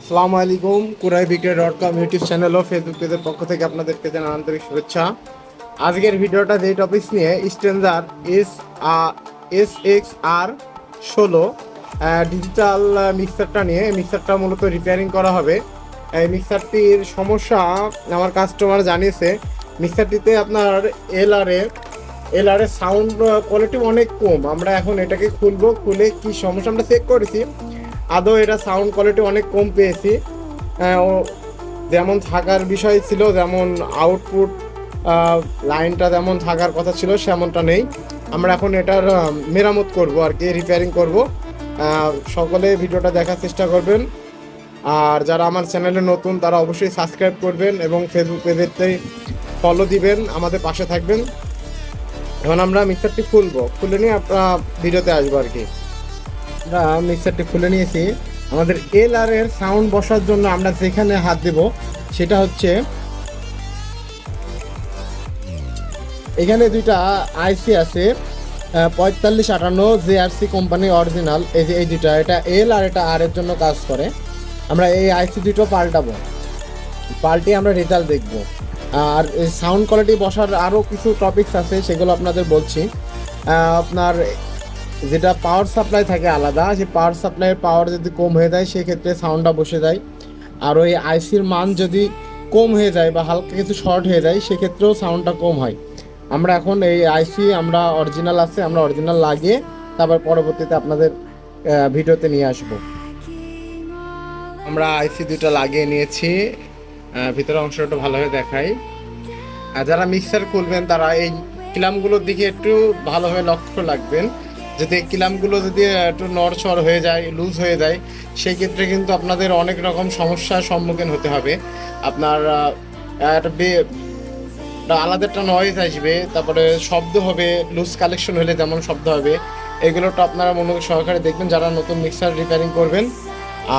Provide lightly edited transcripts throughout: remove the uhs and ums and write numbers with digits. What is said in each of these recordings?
আসসালামু আলাইকুম। kurai.com YouTube channel ও Facebook পেজের পক্ষ থেকে আপনাদেরকে জানাই আন্তরিক শুভেচ্ছা। আজকের ভিডিওটা যে টপিক নিয়ে স্ট্রেঞ্জার SX-R16 ডিজিটাল মিক্সারটা নিয়ে, মিক্সারটা মূলত রিপেয়ারিং করা হবে। এই মিক্সারটির সমস্যা আমার কাস্টমার জানিয়েছে। মিক্সারটিতে আপনার এলআর সাউন্ড কোয়ালিটি অনেক কম। আমরা এখন এটাকে খুলে কি সমস্যা আমরা চেক করেছি, আদৌ এটা সাউন্ড কোয়ালিটি অনেক কম পেয়েছি। যেমন থাকার বিষয় ছিল, যেমন আউটপুট লাইনটা যেমন থাকার কথা ছিল সেমনটা নেই। আমরা এখন এটার মেরামত করব আর কি, রিপেয়ারিং করব। সকলে ভিডিওটা দেখার চেষ্টা করবেন। আর যারা আমার চ্যানেলে নতুন তারা অবশ্যই সাবস্ক্রাইব করবেন এবং ফেসবুক পেজেতে ফলো দিবেন, আমাদের পাশে থাকবেন। এখন আমরা মিক্সারটি খুলে নিয়ে আপনারা ভিডিওতে আসবো আর কি। আমরা মিক্সারটি খুলে নিয়েছি। আমাদের এর সাউন্ড বসার জন্য আমরা যেখানে হাত দেব সেটা হচ্ছে এখানে দুইটা আইসি আছে, 4558 JRC কোম্পানি অরিজিনাল। এই দুইটা, এটা আর এটা আর এর জন্য কাজ করে। আমরা এই আইসি দুটো পাল্টে আমরা রেজাল্ট দেখব। আর সাউন্ড কোয়ালিটি বসার আরও কিছু টপিকস আছে, সেগুলো আপনাদের বলছি। আপনার যেটা পাওয়ার সাপ্লাই থাকে আলাদা, সেই পাওয়ার সাপ্লাইয়ের পাওয়ার যদি কম হয়ে যায় সেক্ষেত্রে সাউন্ডটা বসে যায়। আর ওই আইসির মান যদি কম হয়ে যায় বা হালকা কিছু শর্ট হয়ে যায় সেক্ষেত্রেও সাউন্ডটা কম হয়। আমরা এখন এই আইসি আমরা অরিজিনাল লাগিয়ে তারপর পরবর্তীতে আপনাদের ভিডিওতে নিয়ে আসব। আমরা আইসি দুটো লাগিয়ে নিয়েছি, ভিতরের অংশটা ভালোভাবে দেখাই। আর যারা মিক্সার খুলবেন তারা এই ক্লামগুলোর দিকে একটু ভালোভাবে লক্ষ্য রাখবেন। যদি ক্লামগুলো যদি একটু নড়চড় হয়ে যায়, লুজ হয়ে যায়, সেই ক্ষেত্রে কিন্তু আপনাদের অনেক রকম সমস্যার সম্মুখীন হতে হবে। আপনার আলাদা একটা নয়েজ আসবে, তারপরে শব্দ হবে, লুজ কালেকশন হলে যেমন শব্দ হবে। এগুলোটা আপনারা মনোযোগ সহকারে দেখবেন যারা নতুন মিক্সার রিপেয়ারিং করবেন।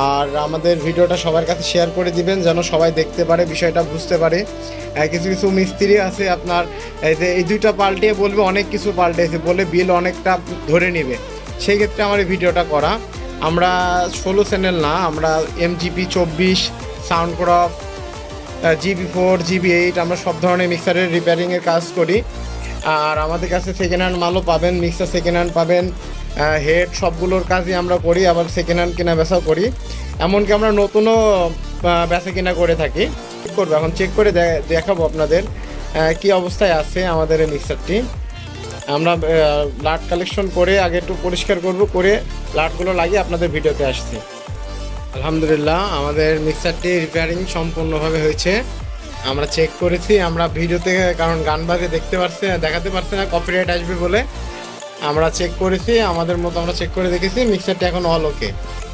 আর আমাদের ভিডিওটা সবার কাছে শেয়ার করে দিবেন যেন সবাই দেখতে পারে, বিষয়টা বুঝতে পারে। কিছু কিছু মিস্ত্রি আছে আপনার এই দুইটা পাল্টিয়ে বলবে অনেক কিছু পাল্টেছে বলে বিল অনেকটা ধরে নেবে, সেই ক্ষেত্রে আমার এই ভিডিওটা করা। আমরা 16 চ্যানেল না, আমরা MGP 24, সাউন্ডক্রফট, GB4, GB8, আমরা সব ধরনের মিক্সারের রিপেয়ারিংয়ের কাজ করি। আর আমাদের কাছে সেকেন্ড হ্যান্ড মালও পাবেন, মিক্সার সেকেন্ড হ্যান্ড পাবেন, হেড সবগুলোর কাজই আমরা করি। আবার সেকেন্ড হ্যান্ড কেনা বেচাও করি, এমনকি আমরা নতুনও বেচা কেনা করে থাকি। চেক করবো, এখন চেক করে দেখাবো আপনাদের কি অবস্থায় আছে আমাদের এই মিক্সারটি। আমরা লাট কালেকশন করে আগে একটু পরিষ্কার করে লাটগুলো লাগিয়ে আপনাদের ভিডিওতে আসছি। আলহামদুলিল্লাহ আমাদের মিক্সারটি রিপেয়ারিং সম্পূর্ণভাবে হয়েছে। আমরা চেক করেছি, আমরা ভিডিওতে কারণ গান বাজে দেখাতে পারছি না, কপিরাইট আসবে বলে আমরা চেক করেছি। আমাদের মতো আমরা চেক করে দেখেছি, মিক্সারটা এখন অল ওকে,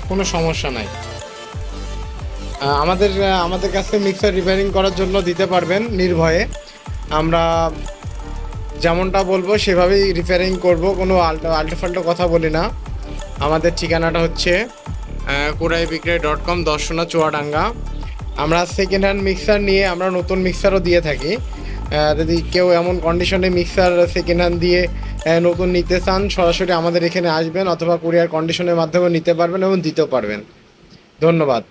কোনো সমস্যা নাই। আমাদের কাছে মিক্সার রিপেয়ারিং করার জন্য দিতে পারবেন নির্ভয়ে। আমরা যেমনটা বলবো সেভাবেই রিপেয়ারিং করব, কোনো আল্টোফাল্টো কথা বলি না। আমাদের ঠিকানাটা হচ্ছে kurai.com, দর্শনা, চুয়াডাঙ্গা। আমরা সেকেন্ড হ্যান্ড মিক্সার নিয়ে আমরা নতুন মিক্সারও দিয়ে থাকি। যদি কেউ এমন কন্ডিশনে মিক্সার সেকেন্ড হ্যান্ড দিয়ে নতুন নিতে চান, সরাসরি আমাদের এখানে আসবেন, অথবা কুরিয়ার কন্ডিশনের মাধ্যমে নিতে পারবেন এবং দিতেও পারবেন। ধন্যবাদ।